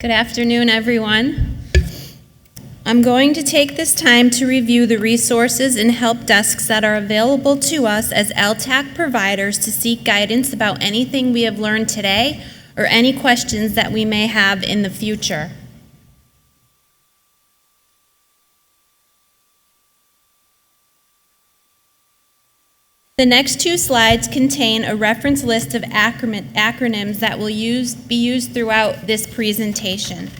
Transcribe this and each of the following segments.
Good afternoon, everyone. I'm going to take this time to review the resources and help desks that are available to us as LTAC providers to seek guidance about anything we have learned today or any questions that we may have in the future. The next two slides contain a reference list of acronyms that will be used throughout this presentation.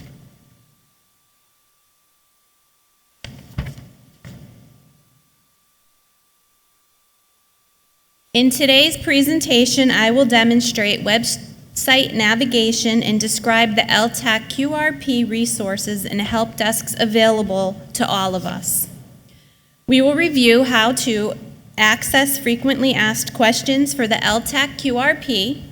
In today's presentation, I will demonstrate website navigation and describe the LTAC QRP resources and help desks available to all of us. We will review how to access frequently asked questions for the LTAC QRP.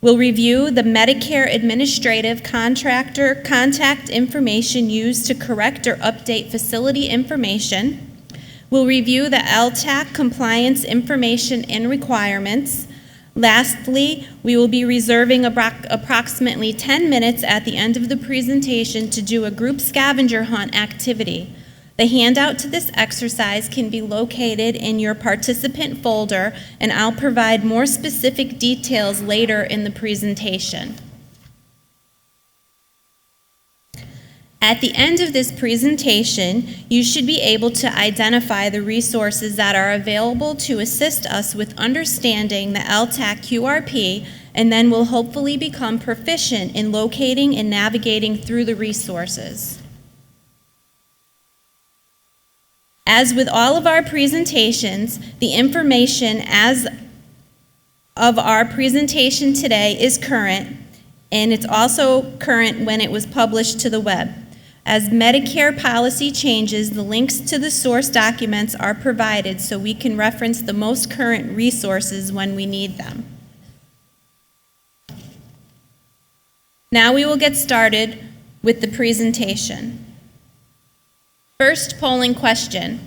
We'll review the Medicare Administrative Contractor contact information used to correct or update facility information. We'll review the LTAC compliance information and requirements. Lastly, we will be reserving approximately 10 minutes at the end of the presentation to do a group scavenger hunt activity. The handout to this exercise can be located in your participant folder, and I'll provide more specific details later in the presentation. At the end of this presentation, you should be able to identify the resources that are available to assist us with understanding the LTAC QRP, and then we'll hopefully become proficient in locating and navigating through the resources. As with all of our presentations, the information as of our presentation today is current, and it's also current when it was published to the web. As Medicare policy changes, the links to the source documents are provided so we can reference the most current resources when we need them. Now we will get started with the presentation. First polling question: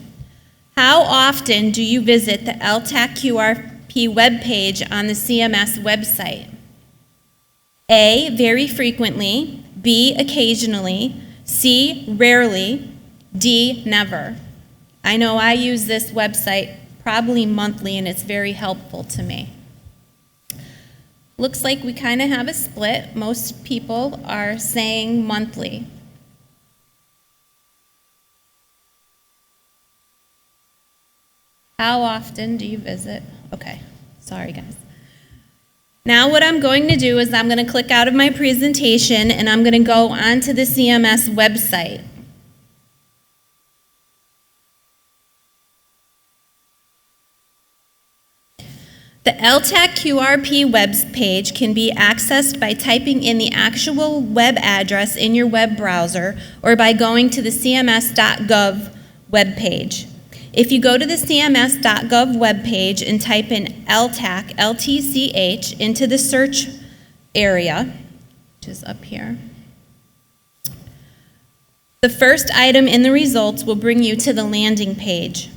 how often do you visit the LTAC QRP webpage on the CMS website? A, very frequently, B, occasionally, C, rarely, D, never. I know I use this website probably monthly, and it's very helpful to me. Looks like we kind of have a split. Most people are saying monthly. How often do you visit? Okay, sorry guys. Now what I'm going to do is I'm going to click out of my presentation and I'm going to go onto the CMS website. The LTAC QRP web page can be accessed by typing in the actual web address in your web browser or by going to the cms.gov web page. If you go to the cms.gov webpage and type in LTAC, LTCH, into the search area, which is up here, the first item in the results will bring you to the landing page.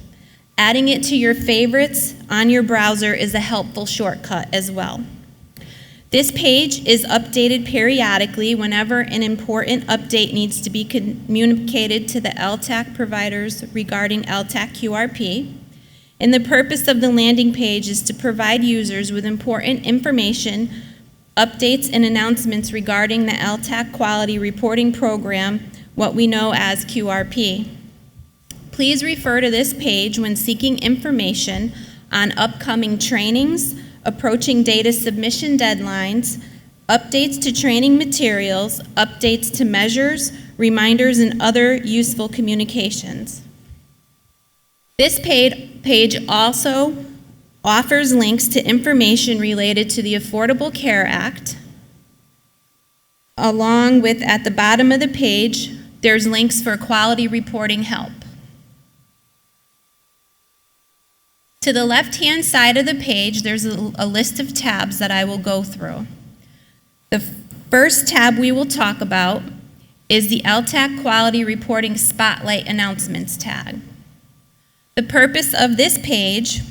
Adding it to your favorites on your browser is a helpful shortcut as well. This page is updated periodically whenever an important update needs to be communicated to the LTAC providers regarding LTAC QRP. And the purpose of the landing page is to provide users with important information, updates, and announcements regarding the LTAC Quality Reporting Program, what we know as QRP. Please refer to this page when seeking information on upcoming trainings, approaching data submission deadlines, updates to training materials, updates to measures, reminders, and other useful communications. This page also offers links to information related to the Affordable Care Act, along with, at the bottom of the page, there's links for quality reporting help. To the left-hand side of the page, there's a list of tabs that I will go through. The first tab we will talk about is the LTAC Quality Reporting Spotlight Announcements tag. The purpose of this page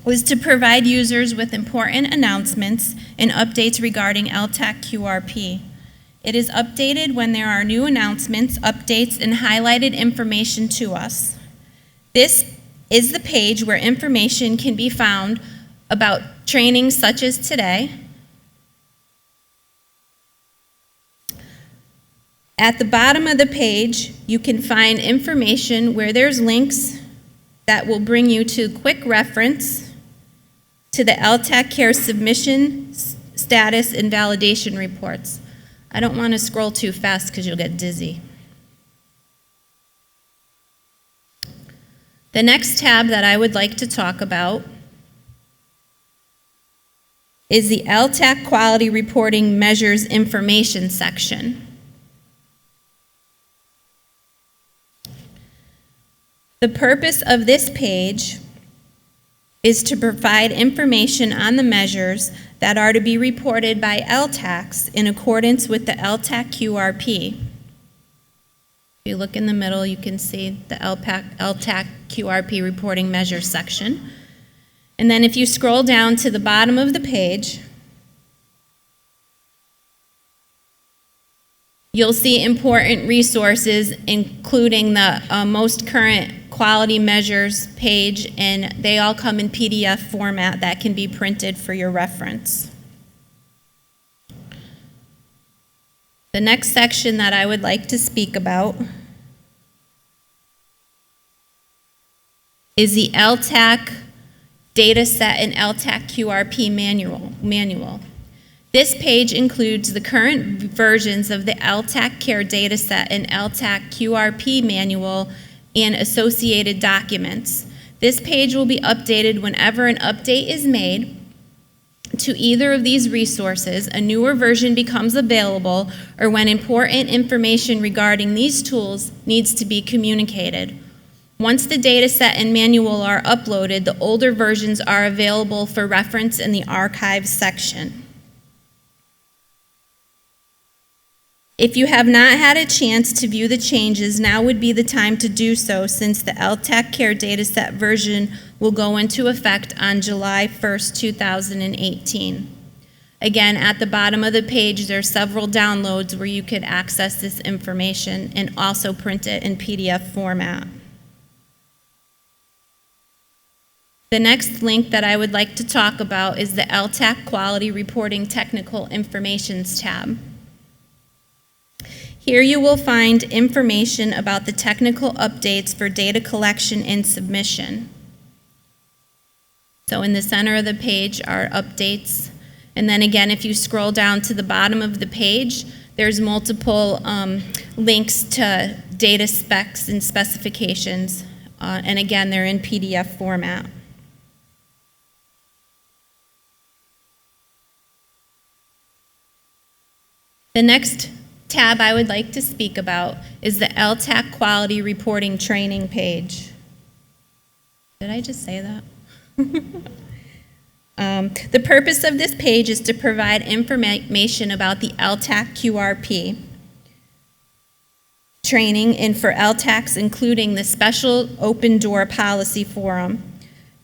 was to provide users with important announcements and updates regarding LTAC QRP. It is updated when there are new announcements, updates, and highlighted information to us. This is the page where information can be found about trainings such as today. At the bottom of the page, you can find information where there's links that will bring you to quick reference to the LTCH Care Submission, Status, and Validation Reports. I don't want to scroll too fast because you'll get dizzy. The next tab that I would like to talk about is the LTCH Quality Reporting Measures Information section. The purpose of this page is to provide information on the measures that are to be reported by LTACs in accordance with the LTCH QRP. If you look in the middle, you can see the LTCH QRP reporting measures section. And then if you scroll down to the bottom of the page, you'll see important resources, including the most current quality measures page, and they all come in PDF format that can be printed for your reference. The next section that I would like to speak about is the LTAC Dataset and LTAC QRP manual. This page includes the current versions of the LTAC Care Dataset and LTAC QRP manual and associated documents. This page will be updated whenever an update is made to either of these resources, a newer version becomes available, or when important information regarding these tools needs to be communicated. Once the dataset and manual are uploaded, the older versions are available for reference in the archives section. If you have not had a chance to view the changes, now would be the time to do so, since the LTAC Care Dataset version will go into effect on July 1st, 2018. Again, at the bottom of the page, there are several downloads where you could access this information and also print it in PDF format. The next link that I would like to talk about is the LTAC Quality Reporting Technical Informations tab. Here you will find information about the technical updates for data collection and submission. So in the center of the page are updates. And then again, if you scroll down to the bottom of the page, there's multiple links to data specs and specifications. And again, they're in PDF format. The next tab I would like to speak about is the LTAC Quality Reporting Training page. Did I just say that? The purpose of this page is to provide information about the LTAC QRP training, and for LTACs, including the special open door policy forum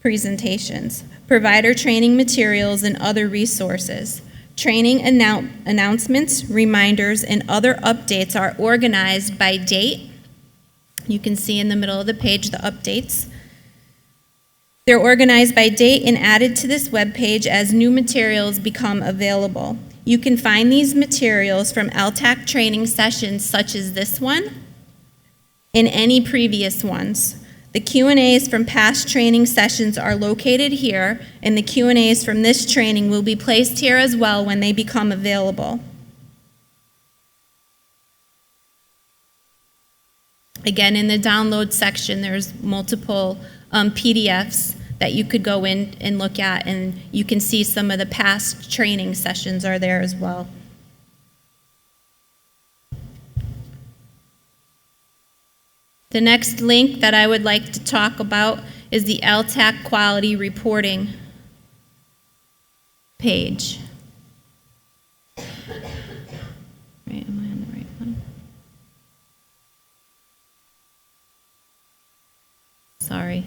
presentations, provider training materials, and other resources. Training announcements, reminders, and other updates are organized by date. You can see in the middle of the page the updates. They're organized by date and added to this webpage as new materials become available. You can find these materials from LTAC training sessions such as this one and any previous ones. The Q&As from past training sessions are located here, and the Q&As from this training will be placed here as well when they become available. Again, in the download section, there's multiple PDFs that you could go in and look at, and you can see some of the past training sessions are there as well. The next link that I would like to talk about is the LTAC Quality Reporting page. Right, am I on the right one? Sorry.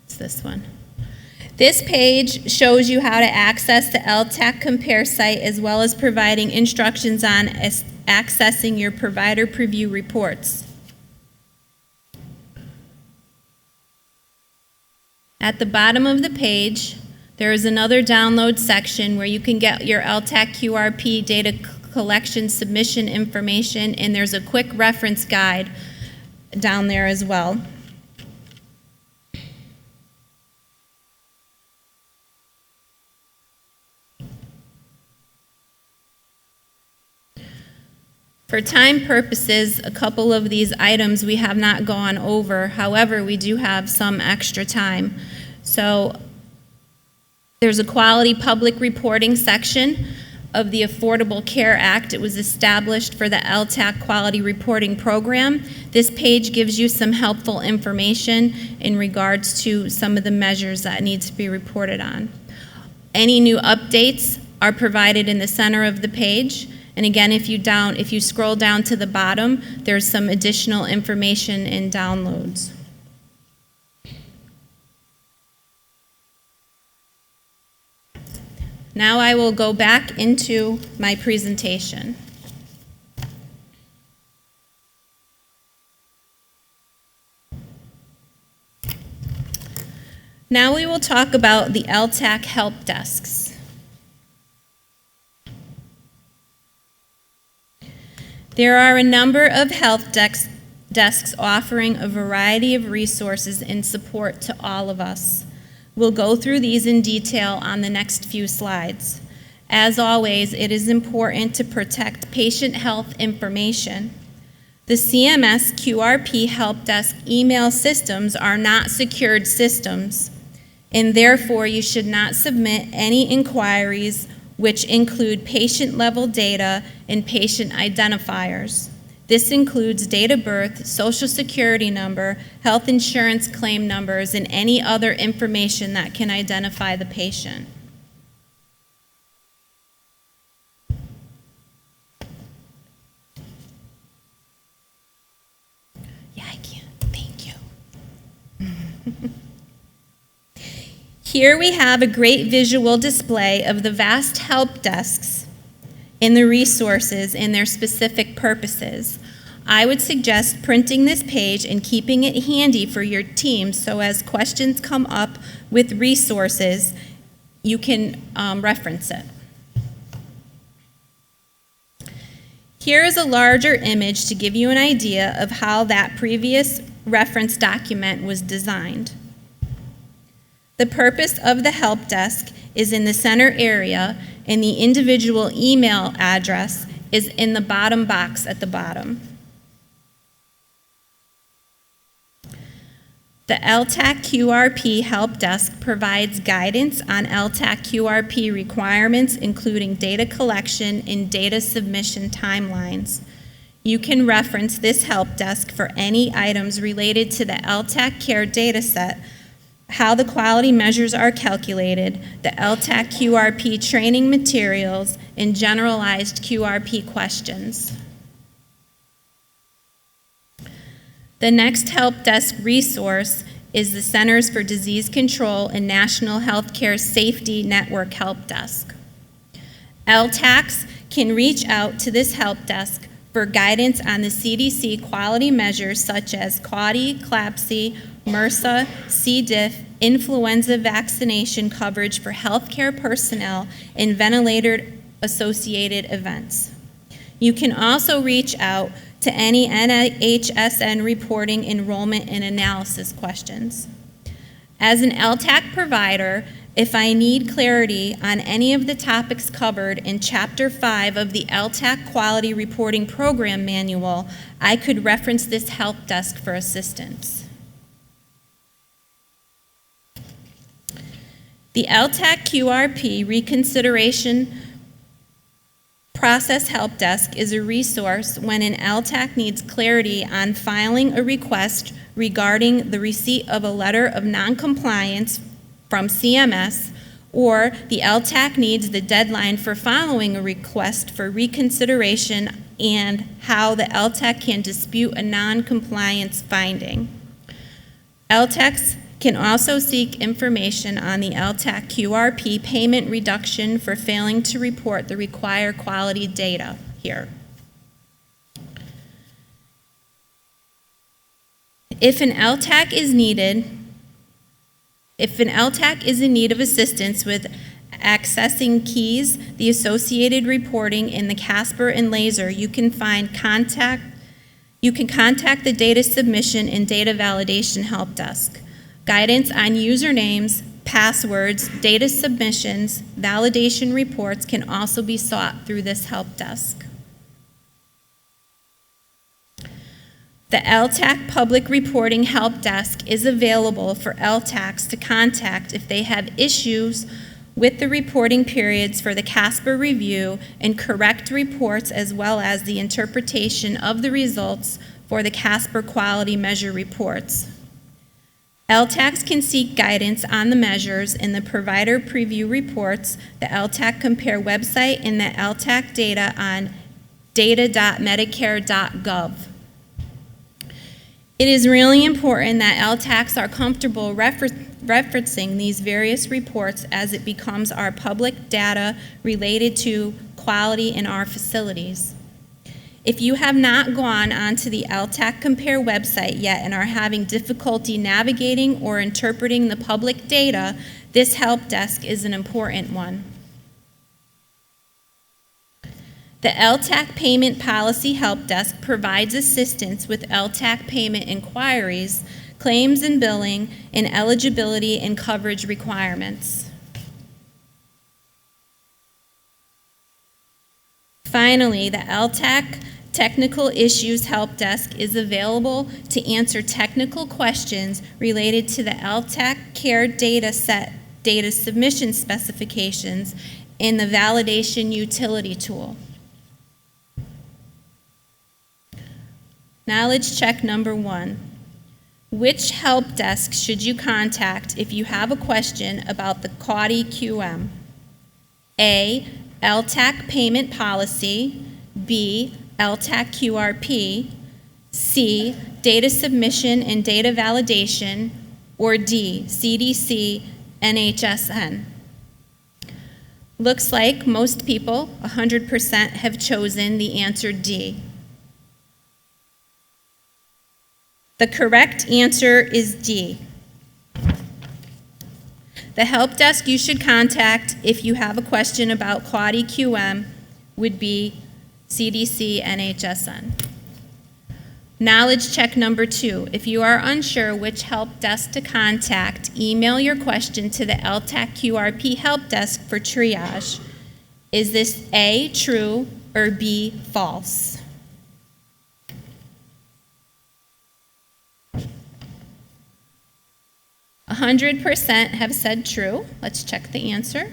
It's this one. This page shows you how to access the LTAC Compare site, as well as providing instructions on accessing your provider preview reports. At the bottom of the page, there is another download section where you can get your LTAC QRP data collection submission information, and there's a quick reference guide down there as well. For time purposes, a couple of these items we have not gone over. However, we do have some extra time. So there's a quality public reporting section of the Affordable Care Act. It was established for the LTAC Quality Reporting Program. This page gives you some helpful information in regards to some of the measures that need to be reported on. Any new updates are provided in the center of the page. And again, if you scroll down to the bottom, there's some additional information in downloads. Now I will go back into my presentation. Now we will talk about the LTAC Helpdesks. There are a number of help desks offering a variety of resources and support to all of us. We'll go through these in detail on the next few slides. As always, it is important to protect patient health information. The CMS QRP Helpdesk email systems are not secured systems, and therefore you should not submit any inquiries which include patient-level data and patient identifiers. This includes date of birth, social security number, health insurance claim numbers, and any other information that can identify the patient. Yeah, I can. Thank you. Here we have a great visual display of the vast help desks and the resources and their specific purposes. I would suggest printing this page and keeping it handy for your team so as questions come up with resources, you can reference it. Here is a larger image to give you an idea of how that previous reference document was designed. The purpose of the help desk is in the center area, and the individual email address is in the bottom box at the bottom. The LTAC QRP Helpdesk provides guidance on LTAC QRP requirements, including data collection and data submission timelines. You can reference this help desk for any items related to the LTAC Care dataset, how the quality measures are calculated, the LTAC QRP training materials, and generalized QRP questions. The next help desk resource is the Centers for Disease Control and National Healthcare Safety Network Help Desk. LTACs can reach out to this help desk for guidance on the CDC quality measures such as CAUTI, CLABSI, MRSA, C. diff, influenza vaccination coverage for healthcare personnel, and ventilator-associated events. You can also reach out to any NHSN reporting, enrollment, and analysis questions. As an LTAC provider, if I need clarity on any of the topics covered in Chapter 5 of the LTAC Quality Reporting Program Manual, I could reference this help desk for assistance. The LTAC QRP Reconsideration Process Help Desk is a resource when an LTAC needs clarity on filing a request regarding the receipt of a letter of noncompliance from CMS, or the LTAC needs the deadline for following a request for reconsideration and how the LTAC can dispute a noncompliance finding. LTACs can also seek information on the LTCH QRP payment reduction for failing to report the required quality data here. If an LTCH is in need of assistance with accessing keys, the associated reporting in the Casper and Laser, you can contact the Data Submission and Data Validation Helpdesk. Guidance on usernames, passwords, data submissions, validation reports can also be sought through this helpdesk. The LTCH Public Reporting Helpdesk is available for LTCHs to contact if they have issues with the reporting periods for the Casper review and correct reports, as well as the interpretation of the results for the Casper quality measure reports. LTCHs can seek guidance on the measures in the provider preview reports, the LTCH Compare website, and the LTCH data on data.medicare.gov. It is really important that LTCHs are comfortable referencing these various reports as it becomes our public data related to quality in our facilities. If you have not gone onto the LTCH Compare website yet and are having difficulty navigating or interpreting the public data, this help desk is an important one. The LTCH Payment Policy Help Desk provides assistance with LTCH payment inquiries, claims and billing, and eligibility and coverage requirements. Finally, the LTCH Technical Issues Help Desk is available to answer technical questions related to the LTCH Care Data Set data submission specifications and the validation utility tool. Knowledge check number 1. Which help desk should you contact if you have a question about the QADI QM? A, LTCH Payment Policy. B, LTCH QRP. C, Data Submission and Data Validation. Or D, CDC, NHSN. Looks like most people, 100%, have chosen the answer D. The correct answer is D. The help desk you should contact if you have a question about QADI QM would be CDC NHSN. Knowledge check number 2. If you are unsure which help desk to contact, email your question to the LTCH QRP Helpdesk for triage. Is this A, true, or B, false? A 100% have said true. Let's check the answer.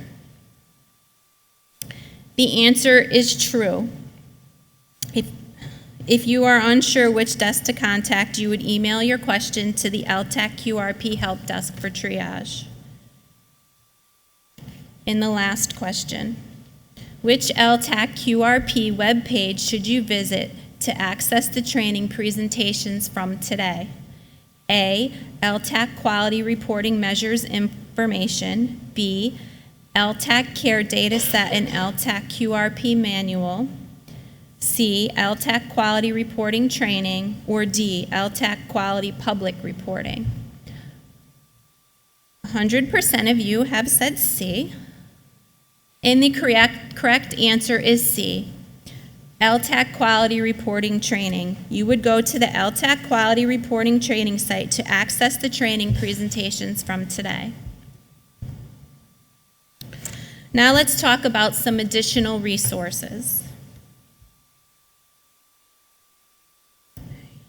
The answer is true. If you are unsure which desk to contact, you would email your question to the LTCH QRP Helpdesk for triage. In the last question, which LTCH QRP webpage should you visit to access the training presentations from today? A, LTCH Quality Reporting Measures Information. B, LTCH Care Data Set and LTCH QRP Manual. C, LTCH Quality Reporting Training. Or D, LTCH Quality Public Reporting. 100% of you have said C. And the correct answer is C, LTCH Quality Reporting Training. You would go to the LTCH Quality Reporting Training site to access the training presentations from today. Now let's talk about some additional resources.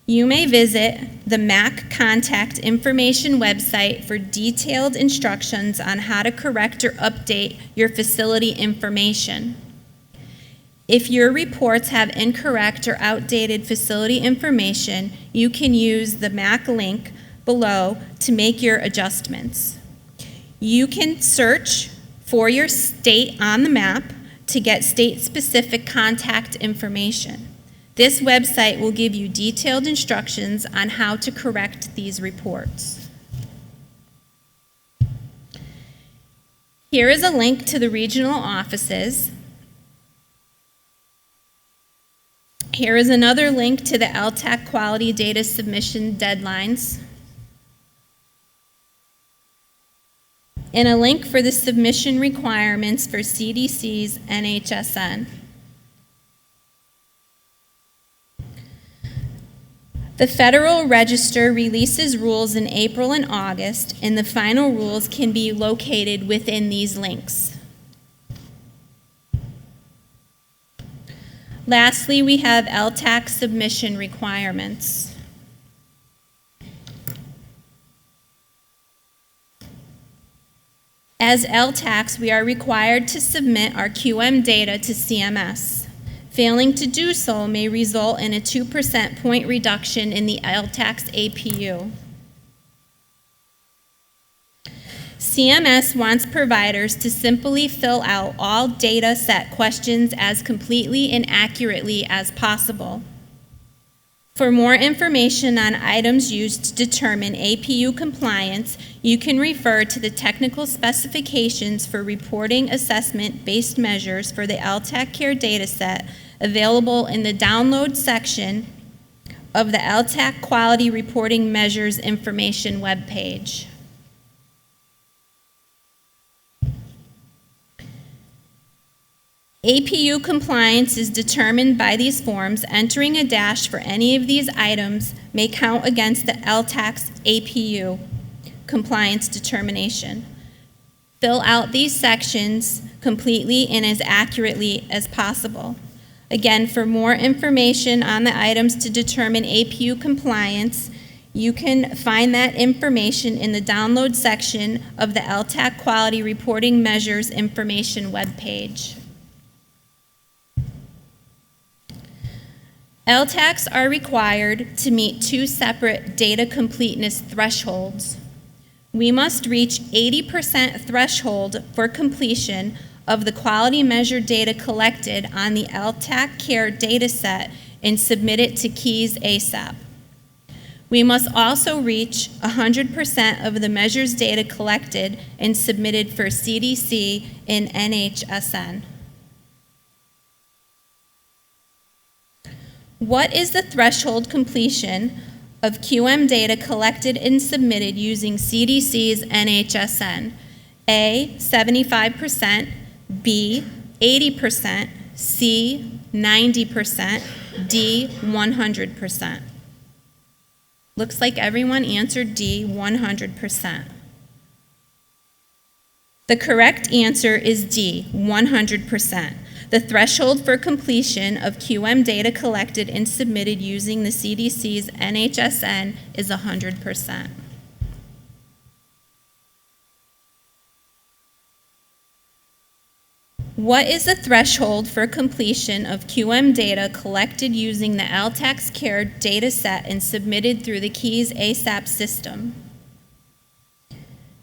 You may visit the MAC Contact Information website for detailed instructions on how to correct or update your facility information. If your reports have incorrect or outdated facility information, you can use the MAC link below to make your adjustments. You can search for your state on the map to get state-specific contact information. This website will give you detailed instructions on how to correct these reports. Here is a link to the regional offices. Here is another link to the LTAC quality data submission deadlines, and a link for the submission requirements for CDC's NHSN. The Federal Register releases rules in April and August, and the final rules can be located within these links. Lastly, we have LTAC submission requirements. As LTACs, we are required to submit our QM data to CMS. Failing to do so may result in a 2% point reduction in the LTAC's APU. CMS wants providers to simply fill out all data set questions as completely and accurately as possible. For more information on items used to determine APU compliance, you can refer to the technical specifications for reporting assessment-based measures for the LTAC Care dataset available in the download section of the LTAC Quality Reporting Measures Information webpage. APU compliance is determined by these forms. Entering a dash for any of these items may count against the LTAC's APU compliance determination. Fill out these sections completely and as accurately as possible. Again, for more information on the items to determine APU compliance, you can find that information in the download section of the LTAC Quality Reporting Measures Information webpage. LTACs are required to meet two separate data completeness thresholds. We must reach 80% threshold for completion of the quality measure data collected on the LTAC Care dataset and submit it to KEYS ASAP. We must also reach 100% of the measures data collected and submitted for CDC and NHSN. What is the threshold completion of QM data collected and submitted using CDC's NHSN? A, 75%, B, 80%, C, 90%, D, 100%. Looks like everyone answered D, 100%. The correct answer is D, 100%. The threshold for completion of QM data collected and submitted using the CDC's NHSN is 100%. What is the threshold for completion of QM data collected using the LTAC's Care dataset and submitted through the KEYS ASAP system?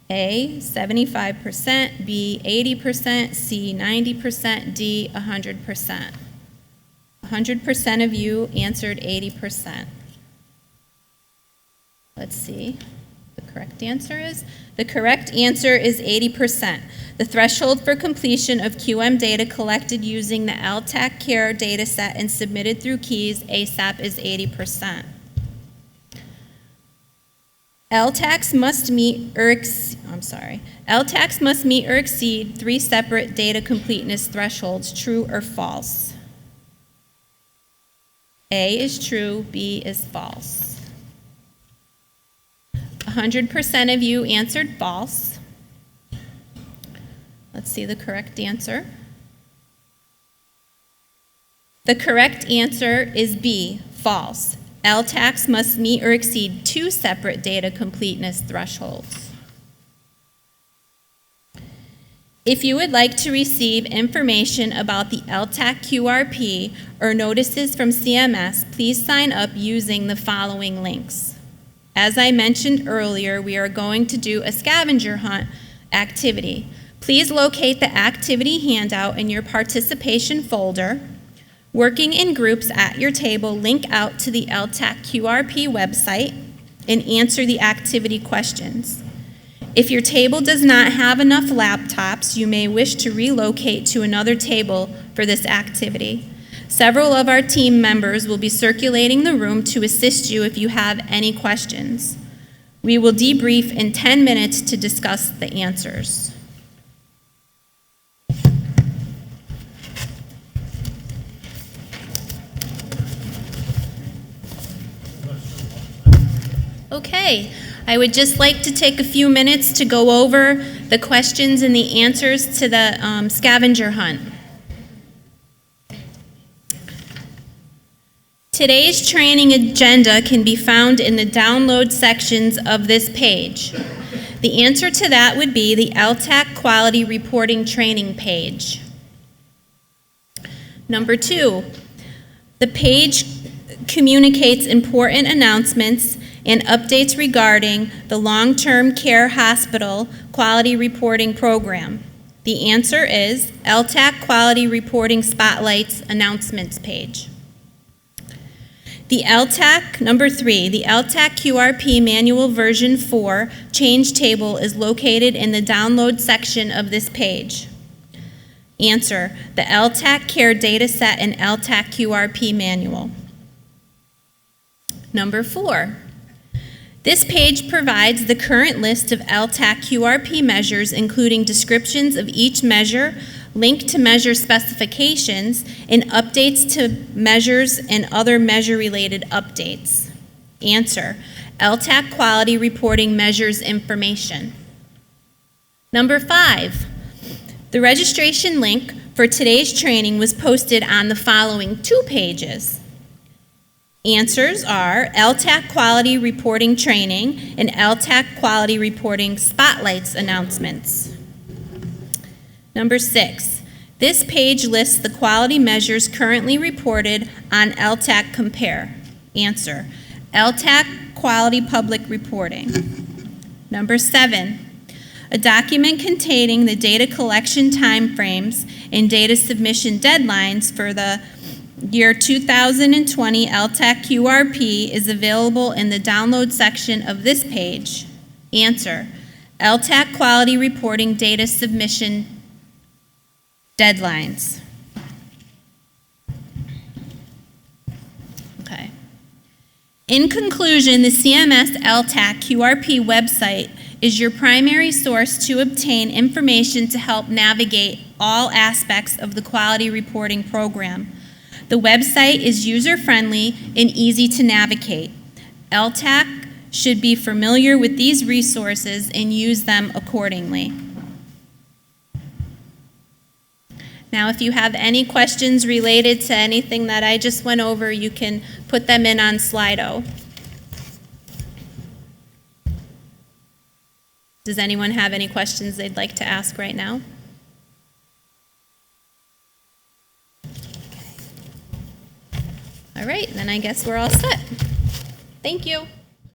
A, 75%, B, 80%, C, 90%, D, 100%. 100% of you answered 80%. Let's see. The correct answer is? The correct answer is 80%. The threshold for completion of QM data collected using the LTAC Care dataset and submitted through KEYS ASAP is 80%. LTACs must meet or exceed three separate data completeness thresholds, true or false. A is true, B is false. 100% of you answered false. Let's see the correct answer. The correct answer is B, false. LTACs must meet or exceed two separate data completeness thresholds. If you would like to receive information about the LTAC QRP or notices from CMS, please sign up using the following links. As I mentioned earlier, we are going to do a scavenger hunt activity. Please locate the activity handout in your participation folder. Working in groups at your table, link out to the LTAC QRP website and answer the activity questions. If your table does not have enough laptops, you may wish to relocate to another table for this activity. Several of our team members will be circulating the room to assist you if you have any questions. We will debrief in 10 minutes to discuss the answers. Okay, I would just like to take a few minutes to go over the questions and the answers to the scavenger hunt. Today's training agenda can be found in the download sections of this page. The answer to that would be the LTAC Quality Reporting Training page. Number 2, the page communicates important announcements and updates regarding the Long-Term Care Hospital Quality Reporting Program. The answer is LTAC Quality Reporting Spotlights Announcements page. The LTAC, number 3, the LTAC QRP Manual Version 4 change table is located in the download section of this page. Answer, the LTAC Care Dataset and LTAC QRP Manual. Number 4, this page provides the current list of LTAC QRP measures, including descriptions of each measure, link to measure specifications, and updates to measures and other measure-related updates. Answer, LTAC Quality Reporting Measures Information. Number 5, the registration link for today's training was posted on the following 2 pages. Answers are LTAC Quality Reporting Training and LTAC Quality Reporting Spotlights Announcements. Number 6, this page lists the quality measures currently reported on LTAC Compare. Answer, LTAC Quality Public Reporting. Number 7, a document containing the data collection timeframes and data submission deadlines for the year 2020 LTAC QRP is available in the download section of this page. Answer, LTAC Quality Reporting Data Submission Deadlines. Okay. In conclusion, the CMS LTAC QRP website is your primary source to obtain information to help navigate all aspects of the quality reporting program. The website is user-friendly and easy to navigate. LTAC should be familiar with these resources and use them accordingly. Now, if you have any questions related to anything that I just went over, you can put them in on Slido. Does anyone have any questions they'd like to ask right now? All right, then I guess we're all set. Thank you.